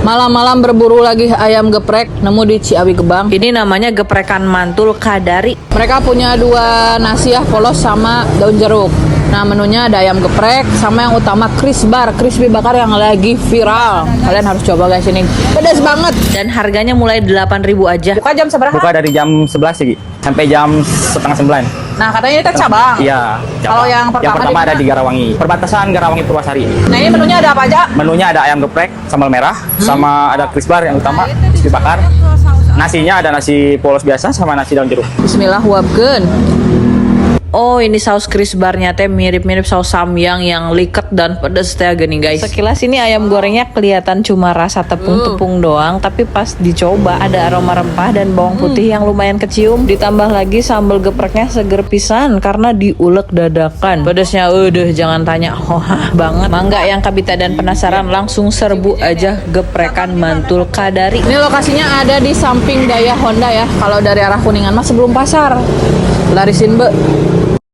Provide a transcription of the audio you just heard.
Malam-malam berburu lagi ayam geprek, nemu di Ciawi Gebang. Ini namanya geprekan mantul Kadari. Mereka punya dua nasi ya, polos sama daun jeruk. Nah, menunya ada ayam geprek sama yang utama crispy bakar yang lagi viral. Kalian harus coba guys, ini pedas banget. Dan harganya mulai 8.000 aja. Buka jam seberapa? Buka dari jam 11 sih, sampai jam setengah 9. Nah, katanya itu cabang. Iya. Kalau yang pertama ada di Garawangi, perbatasan Garawangi Purwasari. Nah, ini menunya ada apa aja? Menunya ada ayam geprek, sambal merah, sama ada crispy bar yang utama, crispy bakar. Nasinya ada nasi polos biasa sama nasi daun jeruk. Bismillah, wabkeun. Oh, ini saus krisbarnya teh mirip-mirip saus samyang yang liket dan pedes teh gini guys. Sekilas ini ayam gorengnya kelihatan cuma rasa tepung-tepung doang, tapi pas dicoba ada aroma rempah dan bawang putih yang lumayan kecium. Ditambah lagi sambal gepreknya seger pisan karena diulek dadakan. Pedesnya jangan tanya, hohah banget. Mangga yang kabita dan penasaran langsung serbu aja geprekan mantul Kadari. Ini lokasinya ada di samping Daya Honda ya. Kalau dari arah Kuningan mah sebelum pasar. Larisin be.